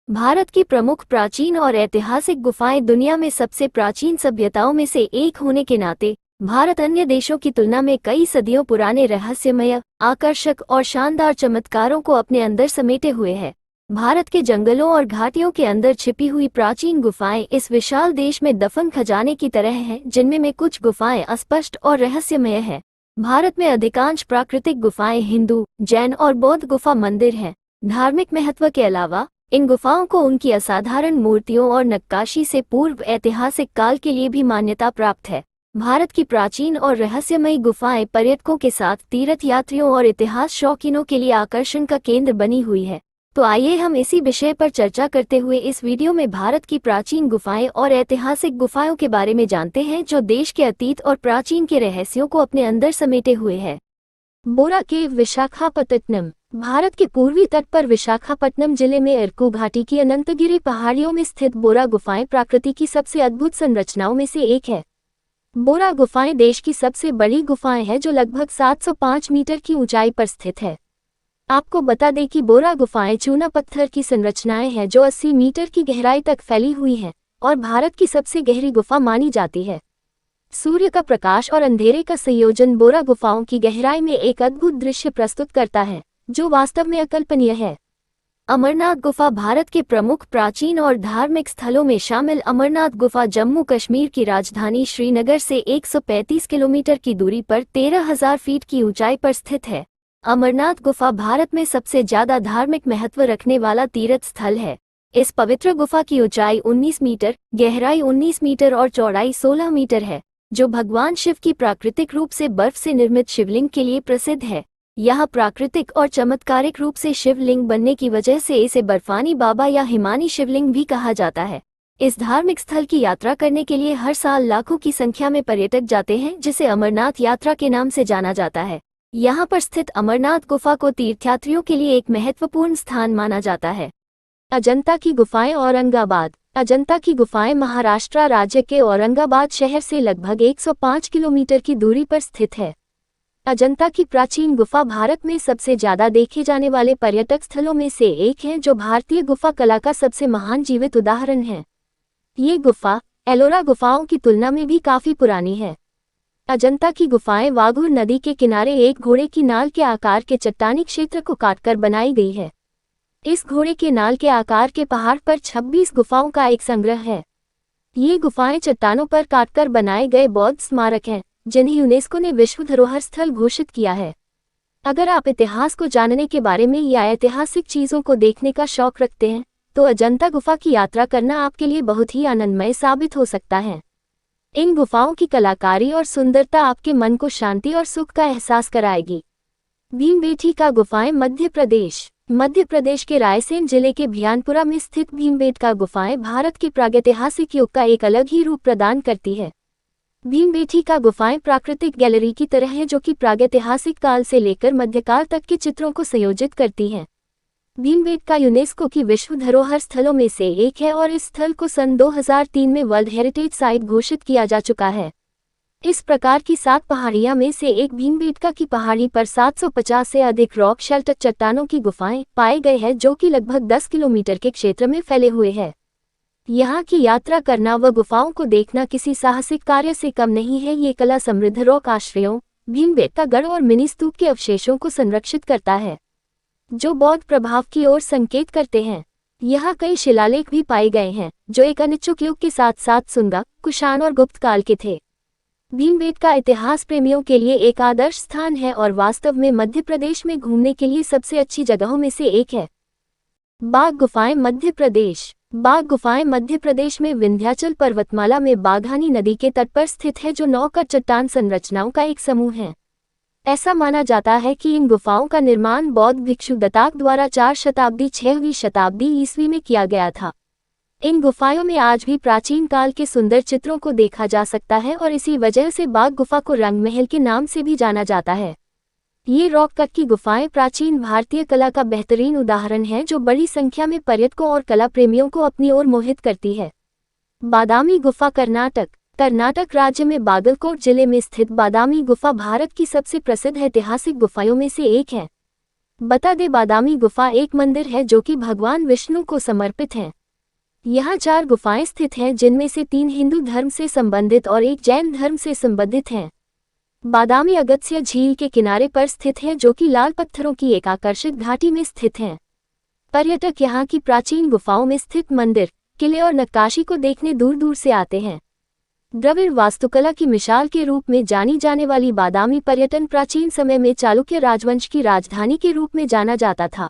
भारत की प्रमुख प्राचीन और ऐतिहासिक गुफाएं दुनिया में सबसे प्राचीन सभ्यताओं में से एक होने के नाते भारत अन्य देशों की तुलना में कई सदियों पुराने रहस्यमय, आकर्षक और शानदार चमत्कारों को अपने अंदर समेटे हुए है। भारत के जंगलों और घाटियों के अंदर छिपी हुई प्राचीन गुफाएं इस विशाल देश में दफन खजाने की तरह हैं, जिनमें में कुछ गुफाएं अस्पष्ट और रहस्यमय हैं। भारत में अधिकांश प्राकृतिक गुफाएं हिंदू, जैन और बौद्ध गुफा मंदिर हैं। धार्मिक महत्व के अलावा इन गुफाओं को उनकी असाधारण मूर्तियों और नक्काशी से पूर्व ऐतिहासिक काल के लिए भी मान्यता प्राप्त है। भारत की प्राचीन और रहस्यमयी गुफाएं पर्यटकों के साथ तीर्थ यात्रियों और इतिहास शौकीनों के लिए आकर्षण का केंद्र बनी हुई है। तो आइए हम इसी विषय पर चर्चा करते हुए इस वीडियो में भारत की प्राचीन गुफाएं और ऐतिहासिक गुफाओं के बारे में जानते हैं, जो देश के अतीत और प्राचीन के रहस्यों को अपने अंदर समेटे हुए है। बोरा केव, विशाखापत्तनम। भारत के पूर्वी तट पर विशाखापट्टनम जिले में अरकू घाटी की अनंतगिरी पहाड़ियों में स्थित बोरा गुफाएं प्रकृति की सबसे अद्भुत संरचनाओं में से एक है। बोरा गुफाएं देश की सबसे बड़ी गुफाएं हैं, जो लगभग 705 मीटर की ऊंचाई पर स्थित है। आपको बता दें कि बोरा गुफाएं चूना पत्थर की संरचनाएं हैं जो 80 मीटर की गहराई तक फैली हुई हैं और भारत की सबसे गहरी गुफा मानी जाती है। सूर्य का प्रकाश और अंधेरे का संयोजन बोरा गुफाओं की गहराई में एक अद्भुत दृश्य प्रस्तुत करता है, जो वास्तव में अकल्पनीय है। अमरनाथ गुफा भारत के प्रमुख प्राचीन और धार्मिक स्थलों में शामिल अमरनाथ गुफा जम्मू कश्मीर की राजधानी श्रीनगर से 135 किलोमीटर की दूरी पर 13,000 फीट की ऊंचाई पर स्थित है। अमरनाथ गुफा भारत में सबसे ज्यादा धार्मिक महत्व रखने वाला तीर्थ स्थल है। इस पवित्र गुफा की ऊंचाई 19 मीटर, गहराई 19 मीटर और चौड़ाई 16 मीटर है, जो भगवान शिव की प्राकृतिक रूप से बर्फ से निर्मित शिवलिंग के लिए प्रसिद्ध है। यह प्राकृतिक और चमत्कारिक रूप से शिवलिंग बनने की वजह से इसे बर्फानी बाबा या हिमानी शिवलिंग भी कहा जाता है। इस धार्मिक स्थल की यात्रा करने के लिए हर साल लाखों की संख्या में पर्यटक जाते हैं, जिसे अमरनाथ यात्रा के नाम से जाना जाता है। यहाँ पर स्थित अमरनाथ गुफा को तीर्थयात्रियों के लिए एक महत्वपूर्ण स्थान माना जाता है। अजंता की गुफाएं, औरंगाबाद। अजंता की गुफाएं महाराष्ट्र राज्य के औरंगाबाद शहर से लगभग 105 किलोमीटर की दूरी पर स्थित है। अजंता की प्राचीन गुफा भारत में सबसे ज्यादा देखे जाने वाले पर्यटक स्थलों में से एक है, जो भारतीय गुफा कला का सबसे महान जीवित उदाहरण है। ये गुफा एलोरा गुफाओं की तुलना में भी काफी पुरानी है। अजंता की गुफाएं वाघुर नदी के किनारे एक घोड़े की नाल के आकार के चट्टानी क्षेत्र को काटकर बनाई गई है। इस घोड़े के नाल के आकार के पहाड़ पर 26 गुफाओं का एक संग्रह है। ये गुफाएं चट्टानों पर काटकर बनाए गए बौद्ध स्मारक हैं, जिन्हें यूनेस्को ने विश्व धरोहर स्थल घोषित किया है। अगर आप इतिहास को जानने के बारे में या ऐतिहासिक चीजों को देखने का शौक रखते हैं, तो अजंता गुफा की यात्रा करना आपके लिए बहुत ही आनंदमय साबित हो सकता है। इन गुफाओं की कलाकारी और सुंदरता आपके मन को शांति और सुख का एहसास कराएगी। भीमबेटका गुफाएं, मध्य प्रदेश। मध्य प्रदेश के रायसेन जिले के भियानपुरा में स्थित भीमबेटका गुफाएं भारत के प्रागैतिहासिक युग का एक अलग ही रूप प्रदान करती है। भीमबेटका गुफाएं प्राकृतिक गैलरी की तरह है, जो कि प्रागैतिहासिक काल से लेकर मध्यकाल तक के चित्रों को संयोजित करती हैं। भीमबेटका यूनेस्को की विश्व धरोहर स्थलों में से एक है और इस स्थल को सन 2003 में वर्ल्ड हेरिटेज साइट घोषित किया जा चुका है। इस प्रकार की 7 पहाड़ियां में से एक भीमबेटका की पहाड़ी पर 750 से अधिक रॉक शेल्टर चट्टानों की गुफाएं पाए गए हैं, जो कि लगभग 10 किलोमीटर के क्षेत्र में फैले हुए हैं। यहाँ की यात्रा करना व गुफाओं को देखना किसी साहसिक कार्य से कम नहीं है। ये कला समृद्ध रॉक आश्रयों, भीमबेटका गढ़ और मिनी स्तूप के अवशेषों को संरक्षित करता है, जो बौद्ध प्रभाव की ओर संकेत करते हैं। यहाँ कई शिलालेख भी पाए गए हैं, जो एक अनिच्छुक युग के साथ साथ सुंगा, कुषाण और गुप्त काल के थे। भीमबेटका इतिहास प्रेमियों के लिए एक आदर्श स्थान है और वास्तव में मध्य प्रदेश में घूमने के लिए सबसे अच्छी जगहों में से एक है। बाघ गुफाएं, मध्य प्रदेश। बाघ गुफाएं मध्य प्रदेश में विंध्याचल पर्वतमाला में बाघानी नदी के तट पर स्थित है, जो नौकर चट्टान संरचनाओं का एक समूह है। ऐसा माना जाता है कि इन गुफाओं का निर्माण बौद्ध भिक्षु दत्ताक द्वारा 4 शताब्दी 6वीं शताब्दी ईस्वी में किया गया था। इन गुफाओं में आज भी प्राचीन काल के सुंदर चित्रों को देखा जा सकता है और इसी वजह से बाघ गुफा को रंग महल के नाम से भी जाना जाता है। ये रॉक कट की गुफाएं प्राचीन भारतीय कला का बेहतरीन उदाहरण है, जो बड़ी संख्या में पर्यटकों और कला प्रेमियों को अपनी ओर मोहित करती है। बादामी गुफा, कर्नाटक। कर्नाटक राज्य में बागलकोट जिले में स्थित बादामी गुफा भारत की सबसे प्रसिद्ध ऐतिहासिक गुफाओं में से एक है। बता दे, बादामी गुफा एक मंदिर है जो कि भगवान विष्णु को समर्पित है। यहाँ 4 गुफाएं स्थित हैं, जिनमें से 3 हिंदू धर्म से संबंधित और एक जैन धर्म से संबंधित हैं। बादामी अगस्त्य झील के किनारे पर स्थित है, जो कि लाल पत्थरों की एक आकर्षक घाटी में स्थित है। पर्यटक यहाँ की प्राचीन गुफाओं में स्थित मंदिर, किले और नक्काशी को देखने दूर दूर से आते हैं। द्रविड़ वास्तुकला की मिसाल के रूप में जानी जाने वाली बादामी पर्यटन प्राचीन समय में चालुक्य राजवंश की राजधानी के रूप में जाना जाता था।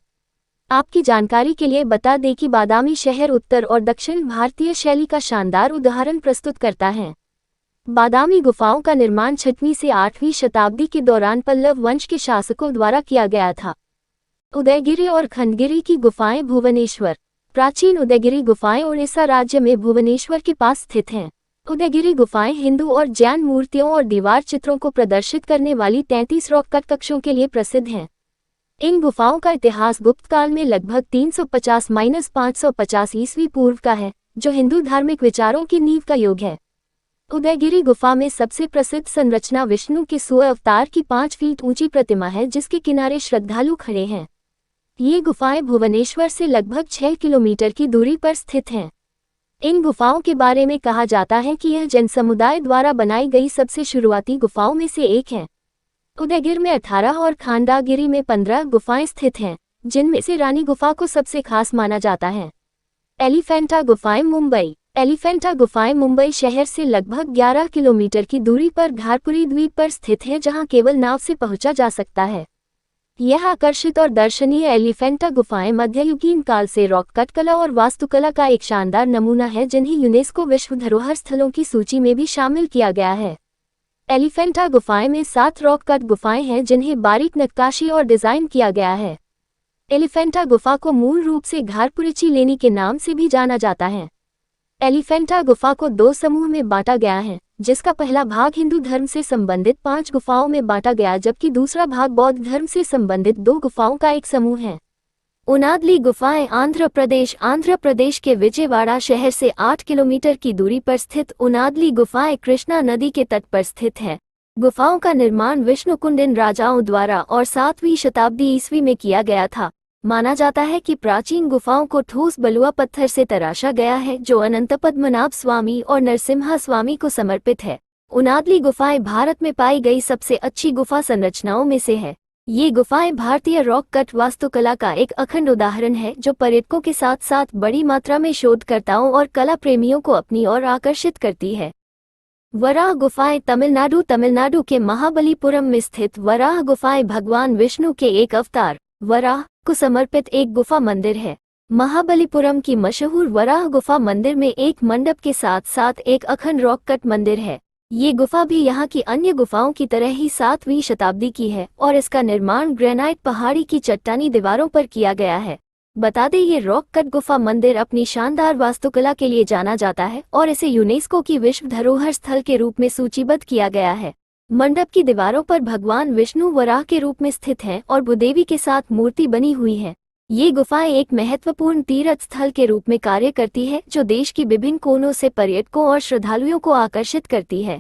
आपकी जानकारी के लिए बता दें कि बादामी शहर उत्तर और दक्षिण भारतीय शैली का शानदार उदाहरण प्रस्तुत करता है। बादामी गुफाओं का निर्माण 6वीं से 8वीं शताब्दी के दौरान पल्लव वंश के शासकों द्वारा किया गया था। उदयगिरी और खंडगिरी की गुफाएं भुवनेश्वर। प्राचीन उदयगिरी गुफाएं उड़ीसा राज्य में भुवनेश्वर के पास स्थित हैं। उदयगिरी गुफाएं हिंदू और जैन मूर्तियों और दीवार चित्रों को प्रदर्शित करने वाली 33 रॉक कट कक्षों के लिए प्रसिद्ध हैं। इन गुफाओं का इतिहास गुप्त काल में लगभग 350-550 ईस्वी पूर्व का है, जो हिंदू धार्मिक विचारों की नींव का योग है। उदयगिरी गुफा में सबसे प्रसिद्ध संरचना विष्णु के सूर्य अवतार की 5 फीट ऊंची प्रतिमा है, जिसके किनारे श्रद्धालु खड़े हैं। ये गुफाएं भुवनेश्वर से लगभग 6 किलोमीटर की दूरी पर स्थित हैं। इन गुफाओं के बारे में कहा जाता है कि यह जैन समुदाय द्वारा बनाई गई सबसे शुरुआती गुफाओं में से एक है। उदयगिर में 18 और खांडागिरी में 15 गुफाएं स्थित हैं, जिनमें से रानी गुफा को सबसे खास माना जाता है। एलिफेंटा गुफाएं मुंबई। एलिफेंटा गुफाएं मुंबई शहर से लगभग 11 किलोमीटर की दूरी पर घारपुरी द्वीप पर स्थित है, जहां केवल नाव से पहुंचा जा सकता है। यह आकर्षित और दर्शनीय एलिफेंटा गुफाएं मध्ययुगीन काल से रॉक कट कला और वास्तुकला का एक शानदार नमूना है, जिन्हें यूनेस्को विश्व धरोहर स्थलों की सूची में भी शामिल किया गया है। एलिफेंटा गुफाएं में 7 रॉक कट गुफाएं हैं, जिन्हें बारीक नक्काशी और डिजाइन किया गया है। एलिफेंटा गुफा को मूल रूप से घारपुरिची लेनी के नाम से भी जाना जाता है। एलिफेंटा गुफा को 2 समूह में बांटा गया है, जिसका पहला भाग हिंदू धर्म से संबंधित 5 गुफाओं में बांटा गया, जबकि दूसरा भाग बौद्ध धर्म से संबंधित 2 गुफाओं का एक समूह है। उनादली गुफाएं आंध्र प्रदेश के विजयवाड़ा शहर से 8 किलोमीटर की दूरी पर स्थित उनादली गुफाएं कृष्णा नदी के तट पर स्थित है। गुफाओं का निर्माण विष्णुकुंडिन राजाओं द्वारा और 7वीं शताब्दी ईस्वी में किया गया था। माना जाता है कि प्राचीन गुफाओं को ठोस बलुआ पत्थर से तराशा गया है, जो अनंत पद्मनाभ स्वामी और नरसिम्हा स्वामी को समर्पित है। उनादली गुफाएं भारत में पाई गई सबसे अच्छी गुफा संरचनाओं में से है। ये गुफाएं भारतीय रॉक कट वास्तुकला का एक अखंड उदाहरण है, जो पर्यटकों के साथ साथ बड़ी मात्रा में शोधकर्ताओं और कला प्रेमियों को अपनी ओर आकर्षित करती है। वराह गुफाएं तमिलनाडु के महाबलीपुरम में स्थित वराह गुफाएं भगवान विष्णु के एक अवतार वराह को समर्पित एक गुफा मंदिर है। महाबलीपुरम की मशहूर वराह गुफा मंदिर में एक मंडप के साथ साथ एक अखंड रॉक कट मंदिर है। ये गुफा भी यहाँ की अन्य गुफाओं की तरह ही 7वीं शताब्दी की है और इसका निर्माण ग्रेनाइट पहाड़ी की चट्टानी दीवारों पर किया गया है। बता दें, ये रॉक कट गुफा मंदिर अपनी शानदार वास्तुकला के लिए जाना जाता है और इसे यूनेस्को की विश्व धरोहर स्थल के रूप में सूचीबद्ध किया गया है। मंडप की दीवारों पर भगवान विष्णु वराह के रूप में स्थित हैं और भूदेवी के साथ मूर्ति बनी हुई है। ये गुफाएं एक महत्वपूर्ण तीर्थ स्थल के रूप में कार्य करती है, जो देश की विभिन्न कोनों से पर्यटकों और श्रद्धालुओं को आकर्षित करती है।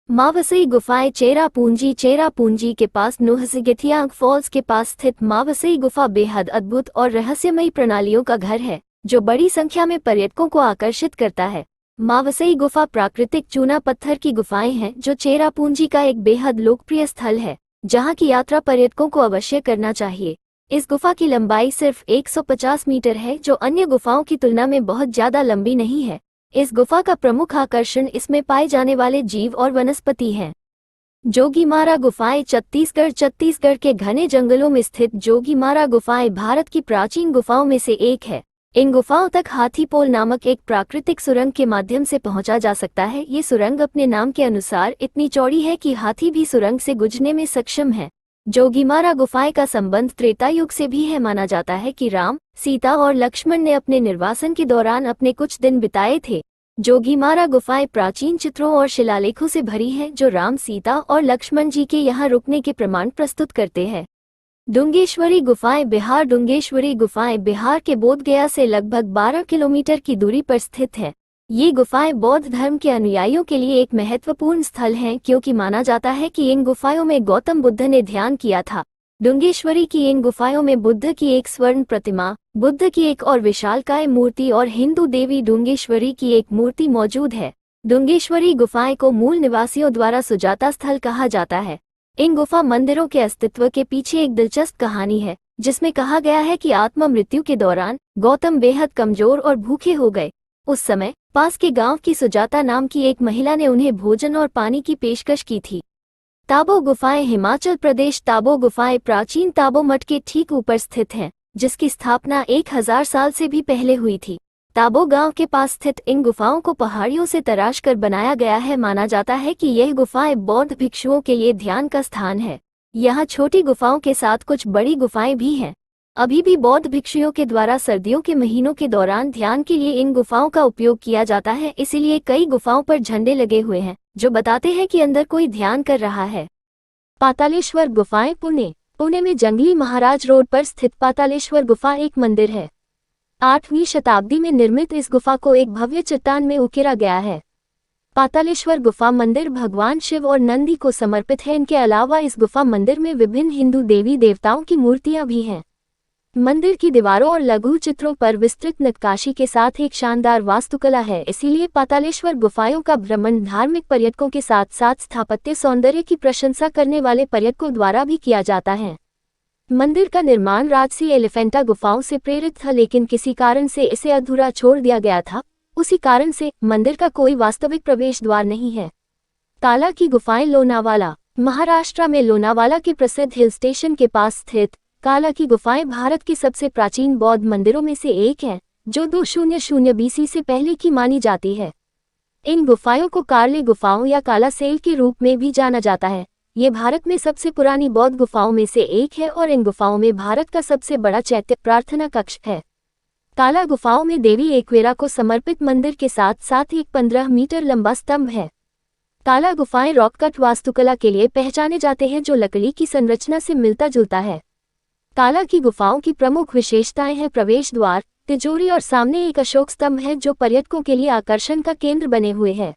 मावसई गुफाएं चेरापूंजी के पास नुहसिगिथियांग फॉल्स के पास स्थित मावसई गुफा बेहद अद्भुत और रहस्यमयी प्रणालियों का घर है, जो बड़ी संख्या में पर्यटकों को आकर्षित करता है। मावसई गुफा प्राकृतिक चूना पत्थर की गुफाएं हैं, जो चेरापूंजी का एक बेहद लोकप्रिय स्थल है, जहां की यात्रा पर्यटकों को अवश्य करना चाहिए। इस गुफा की लंबाई सिर्फ 150 मीटर है, जो अन्य गुफाओं की तुलना में बहुत ज्यादा लंबी नहीं है। इस गुफा का प्रमुख आकर्षण इसमें पाए जाने वाले जीव और वनस्पति हैं। जोगीमारा गुफाएं छत्तीसगढ़ के घने जंगलों में स्थित जोगीमारा गुफाएं भारत की प्राचीन गुफाओं में से एक है। इन गुफाओं तक हाथीपोल नामक एक प्राकृतिक सुरंग के माध्यम से पहुंचा जा सकता है। ये सुरंग अपने नाम के अनुसार इतनी चौड़ी है कि हाथी भी सुरंग से गुजरने में सक्षम है। जोगीमारा गुफाएं का संबंध त्रेता युग से भी है। माना जाता है कि राम, सीता और लक्ष्मण ने अपने निर्वासन के दौरान अपने कुछ दिन बिताए थे। जोगीमारा गुफाएं प्राचीन चित्रों और शिलालेखों से भरी हैं, जो राम, सीता और लक्ष्मण जी के यहाँ रुकने के प्रमाण प्रस्तुत करते हैं। डुंगेश्वरी गुफाएं बिहार के बोधगया से लगभग 12 किलोमीटर की दूरी पर स्थित है। ये गुफाएं बौद्ध धर्म के अनुयायियों के लिए एक महत्वपूर्ण स्थल हैं, क्योंकि माना जाता है कि इन गुफाओं में गौतम बुद्ध ने ध्यान किया था। डुंगेश्वरी की इन गुफाओं में बुद्ध की एक स्वर्ण प्रतिमा, बुद्ध की एक और विशालकाय मूर्ति और हिंदू देवी डुंगेश्वरी की एक मूर्ति मौजूद है। डुंगेश्वरी गुफाएं को मूल निवासियों द्वारा सुजाता स्थल कहा जाता है। इन गुफा मंदिरों के अस्तित्व के पीछे एक दिलचस्प कहानी है, जिसमें कहा गया है कि आत्म मृत्यु के दौरान गौतम बेहद कमजोर और भूखे हो गए। उस समय पास के गांव की सुजाता नाम की एक महिला ने उन्हें भोजन और पानी की पेशकश की थी। ताबो गुफाएं हिमाचल प्रदेश। ताबो गुफाएं प्राचीन ताबो मठ के ठीक ऊपर स्थित हैं, जिसकी स्थापना 1000 साल से भी पहले हुई थी। ताबो गांव के पास स्थित इन गुफाओं को पहाड़ियों से तराश कर बनाया गया है। माना जाता है कि यह गुफाएं बौद्ध भिक्षुओं के लिए ध्यान का स्थान है। यहाँ छोटी गुफाओं के साथ कुछ बड़ी गुफाएं भी हैं। अभी भी बौद्ध भिक्षुओं के द्वारा सर्दियों के महीनों के दौरान ध्यान के लिए इन गुफाओं का उपयोग किया जाता है। इसीलिए कई गुफाओं पर झंडे लगे हुए हैं जो बताते हैं कि अंदर कोई ध्यान कर रहा है। पातालेश्वर गुफाएं पुणे। पुणे में जंगली महाराज रोड पर स्थित पातालेश्वर गुफा एक मंदिर है। 8वीं शताब्दी में निर्मित इस गुफा को एक भव्य चट्टान में उकेरा गया है। पातालेश्वर गुफा मंदिर भगवान शिव और नंदी को समर्पित है। इनके अलावा इस गुफा मंदिर में विभिन्न हिंदू देवी देवताओं की मूर्तियां भी हैं। मंदिर की दीवारों और लघु चित्रों पर विस्तृत नक्काशी के साथ एक शानदार वास्तुकला है। इसीलिए पातालेश्वर गुफाओं का भ्रमण धार्मिक पर्यटकों के साथ साथ स्थापत्य सौंदर्य की प्रशंसा करने वाले पर्यटकों द्वारा भी किया जाता है। मंदिर का निर्माण राजसी एलिफेंटा गुफाओं से प्रेरित था, लेकिन किसी कारण से इसे अधूरा छोड़ दिया गया था। उसी कारण से मंदिर का कोई वास्तविक प्रवेश द्वार नहीं है। काला की गुफाएं लोनावाला। महाराष्ट्र में लोनावाला के प्रसिद्ध हिल स्टेशन के पास स्थित काला की गुफाएं भारत के सबसे प्राचीन बौद्ध मंदिरों में से एक है, जो 200 BC से पहले की मानी जाती है। इन गुफाओं को कार्ले गुफाओं या काला सेल के रूप में भी जाना जाता है। ये भारत में सबसे पुरानी बौद्ध गुफाओं में से एक है और इन गुफाओं में भारत का सबसे बड़ा चैत्य प्रार्थना कक्ष है। काला गुफाओं में देवी एकवेरा को समर्पित मंदिर के साथ साथ एक 15 मीटर लंबा स्तंभ है। काला गुफाएं रॉक कट वास्तुकला के लिए पहचाने जाते हैं, जो लकड़ी की संरचना से मिलता जुलता है। काला की गुफाओं की प्रमुख विशेषताएं हैं प्रवेश द्वार, तिजोरी और सामने एक अशोक स्तंभ है जो पर्यटकों के लिए आकर्षण का केंद्र बने हुए हैं।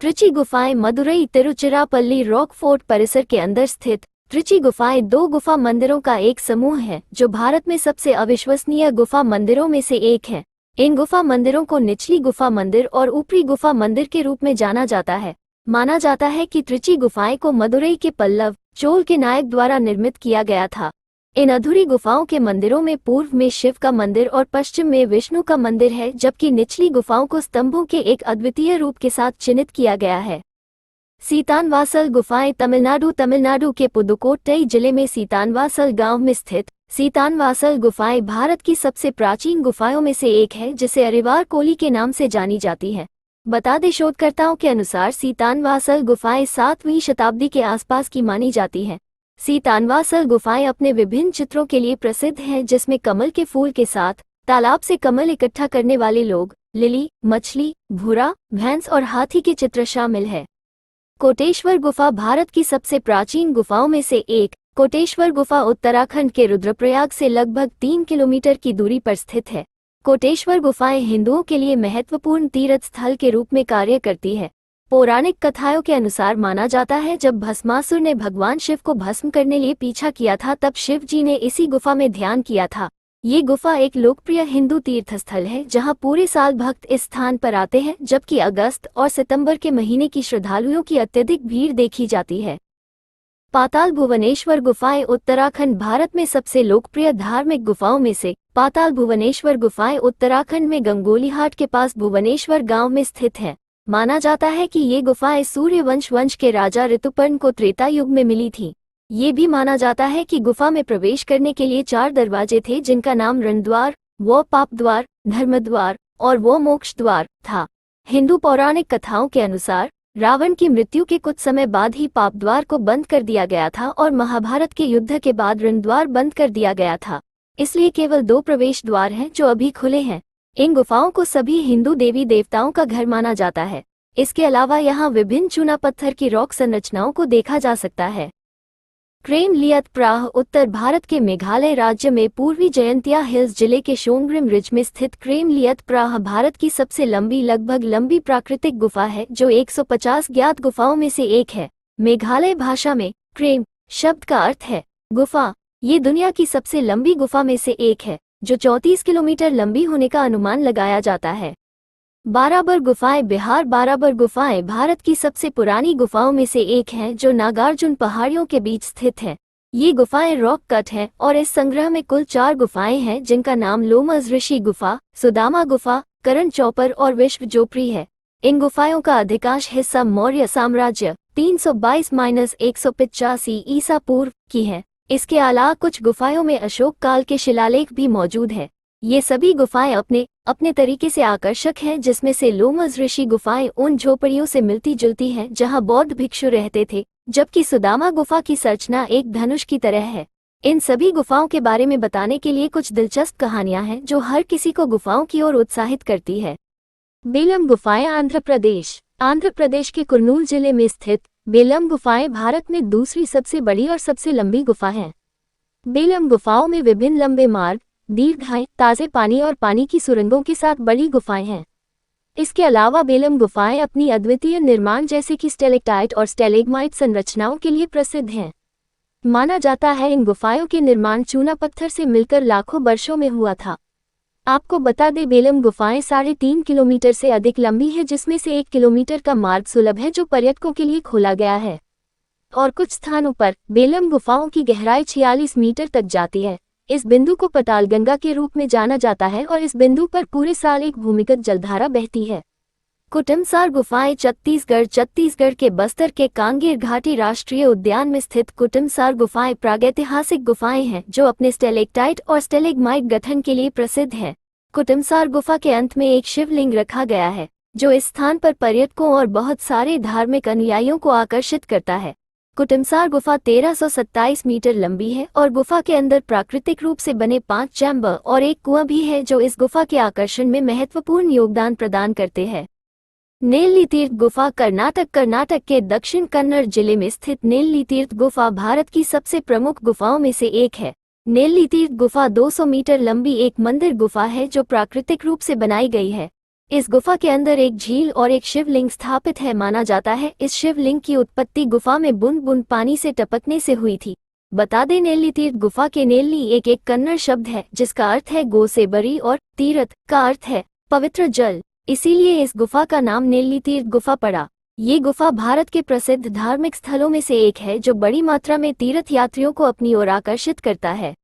त्रिची गुफाएं मदुरई तिरुचिरापल्ली रॉक फोर्ट परिसर के अंदर स्थित त्रिची गुफाएं 2 गुफा मंदिरों का एक समूह है, जो भारत में सबसे अविश्वसनीय गुफा मंदिरों में से एक है। इन गुफा मंदिरों को निचली गुफा मंदिर और ऊपरी गुफा मंदिर के रूप में जाना जाता है। माना जाता है कि त्रिची गुफाएं को मदुरई के पल्लव चोल के नायक द्वारा निर्मित किया गया था। इन अधूरी गुफाओं के मंदिरों में पूर्व में शिव का मंदिर और पश्चिम में विष्णु का मंदिर है, जबकि निचली गुफाओं को स्तंभों के एक अद्वितीय रूप के साथ चिन्हित किया गया है। सीतानवासल गुफाएं तमिलनाडु के पुदुकोट्टई जिले में सीतानवासल गांव में स्थित सीतानवासल गुफाएं भारत की सबसे प्राचीन गुफाओं में से एक है, जिसे अरिवार कोली के नाम से जानी जाती है। बता दें, शोधकर्ताओं के अनुसार सीतानवासल गुफाएं 7वीं शताब्दी के आसपास की मानी जाती हैं। सीतानवासल गुफाएं अपने विभिन्न चित्रों के लिए प्रसिद्ध हैं, जिसमें कमल के फूल के साथ तालाब से कमल इकट्ठा करने वाले लोग, लिली, मछली, भूरा, भैंस और हाथी के चित्र शामिल है। कोटेश्वर गुफा भारत की सबसे प्राचीन गुफाओं में से एक। कोटेश्वर गुफा उत्तराखंड के रुद्रप्रयाग से लगभग 3 किलोमीटर की दूरी पर स्थित है। कोटेश्वर गुफाएं हिंदुओं के लिए महत्वपूर्ण तीर्थ स्थल के रूप में कार्य करती है। पौराणिक कथाओं के अनुसार माना जाता है, जब भस्मासुर ने भगवान शिव को भस्म करने लिए पीछा किया था, तब शिव जी ने इसी गुफा में ध्यान किया था। ये गुफा एक लोकप्रिय हिंदू तीर्थस्थल है, जहां पूरे साल भक्त इस स्थान पर आते हैं, जबकि अगस्त और सितंबर के महीने की श्रद्धालुओं की अत्यधिक भीड़ देखी जाती है। पाताल भुवनेश्वर गुफाएं उत्तराखंड भारत में सबसे लोकप्रिय धार्मिक गुफाओं में से पाताल भुवनेश्वर गुफाएं उत्तराखंड में गंगोलीहाट के पास भुवनेश्वर गांव में स्थित है। माना जाता है कि ये गुफाएं सूर्यवंश के राजा ऋतुपर्ण को त्रेता युग में मिली थीं। ये भी माना जाता है कि गुफा में प्रवेश करने के लिए 4 दरवाजे थे, जिनका नाम रणद्वार, वो पाप द्वार, धर्मद्वार और वो मोक्ष द्वार था। हिंदू पौराणिक कथाओं के अनुसार रावण की मृत्यु के कुछ समय बाद ही पाप द्वार को बंद कर दिया गया था और महाभारत के युद्ध के बाद रणद्वार बंद कर दिया गया था। इसलिए केवल 2 प्रवेश द्वार हैं जो अभी खुले हैं। इन गुफाओं को सभी हिंदू देवी देवताओं का घर माना जाता है। इसके अलावा यहाँ विभिन्न चूना पत्थर की रॉक संरचनाओं को देखा जा सकता है। क्रेम लियत प्राह उत्तर भारत के मेघालय राज्य में पूर्वी जयंतिया हिल्स जिले के शोंग्रिम रिज में स्थित क्रेम लियत प्राह भारत की सबसे लगभग लंबी प्राकृतिक गुफा है, जो 150 ज्ञात गुफाओं में से एक है। मेघालय भाषा में क्रेम शब्द का अर्थ है गुफा। ये दुनिया की सबसे लंबी गुफा में से एक है, जो 34 किलोमीटर लंबी होने का अनुमान लगाया जाता है। बाराबर गुफाएं बिहार बाराबर गुफाएं भारत की सबसे पुरानी गुफाओं में से एक हैं, जो नागार्जुन पहाड़ियों के बीच स्थित है। ये गुफाएं रॉक कट हैं और इस संग्रह में कुल 4 गुफाएं हैं, जिनका नाम लोमस ऋषि गुफा, सुदामा गुफा, करण चौपर और विश्व जोपरी है। इन गुफाओं का अधिकांश हिस्सा मौर्य साम्राज्य 322-185 ईसा पूर्व की है। इसके अलावा कुछ गुफाओं में अशोक काल के शिलालेख भी मौजूद है। ये सभी गुफाएं अपने अपने तरीके से आकर्षक हैं, जिसमें से लोमस ऋषि गुफाएं उन झोपड़ियों से मिलती जुलती हैं जहां बौद्ध भिक्षु रहते थे, जबकि सुदामा गुफा की संरचना एक धनुष की तरह है। इन सभी गुफाओं के बारे में बताने के लिए कुछ दिलचस्प कहानियां हैं जो हर किसी को गुफाओं की ओर उत्साहित करती है। बेलम गुफाएं आंध्र प्रदेश। आंध्र प्रदेश के कुर्नूल जिले में स्थित बेलम गुफाएं भारत में दूसरी सबसे बड़ी और सबसे लंबी गुफा हैं। बेलम गुफाओं में विभिन्न लंबे मार्ग, दीर्घाएं, ताज़े पानी और पानी की सुरंगों के साथ बड़ी गुफाएं हैं। इसके अलावा बेलम गुफाएं अपनी अद्वितीय निर्माण जैसे कि स्टेलेक्टाइट और स्टेलेग्माइट संरचनाओं के लिए प्रसिद्ध हैं। माना जाता है इन गुफाओं के निर्माण चूना पत्थर से मिलकर लाखों वर्षों में हुआ था। आपको बता दें, बेलम गुफाएं 3.5 किलोमीटर से अधिक लंबी है, जिसमें से 1 किलोमीटर का मार्ग सुलभ है जो पर्यटकों के लिए खोला गया है। और कुछ स्थानों पर बेलम गुफाओं की गहराई 46 मीटर तक जाती है। इस बिंदु को पातालगंगा के रूप में जाना जाता है और इस बिंदु पर पूरे साल एक भूमिगत जलधारा बहती है। कुटुमसार गुफाएं छत्तीसगढ़ के बस्तर के कांगेर घाटी राष्ट्रीय उद्यान में स्थित कुटुमसार गुफाएं प्रागैतिहासिक गुफाएं हैं जो अपने स्टेलेक्टाइट और स्टेलेग्माइट गठन के लिए प्रसिद्ध है। कुटुमसार गुफा के अंत में एक शिवलिंग रखा गया है, जो इस स्थान पर पर्यटकों और बहुत सारे धार्मिक अनुयायियों को आकर्षित करता है। कुटुमसार गुफा 1327 मीटर लंबी है और गुफा के अंदर प्राकृतिक रूप से बने 5 चैम्बर और एक कुआं भी है, जो इस गुफा के आकर्षण में महत्वपूर्ण योगदान प्रदान करते हैं। नेल्ली तीर्थ गुफा कर्नाटक के दक्षिण कन्नड़ जिले में स्थित नेल्ली तीर्थ गुफा भारत की सबसे प्रमुख गुफाओं में से एक है। नेल्ली तीर्थ गुफा 200 मीटर लंबी एक मंदिर गुफा है जो प्राकृतिक रूप से बनाई गई है। इस गुफा के अंदर एक झील और एक शिवलिंग स्थापित है। माना जाता है इस शिवलिंग की उत्पत्ति गुफा में बूंद बूंद पानी से टपकने से हुई थी। बता दें, नेल्ली तीर्थ गुफा के नेल्ली एक कन्नड़ शब्द है जिसका अर्थ है गो से बरी और तीर्थ का अर्थ है पवित्र जल, इसीलिए इस गुफा का नाम नेल्ली तीर्थ गुफा पड़ा। ये गुफा भारत के प्रसिद्ध धार्मिक स्थलों में से एक है जो बड़ी मात्रा में तीर्थ यात्रियों को अपनी ओर आकर्षित करता है।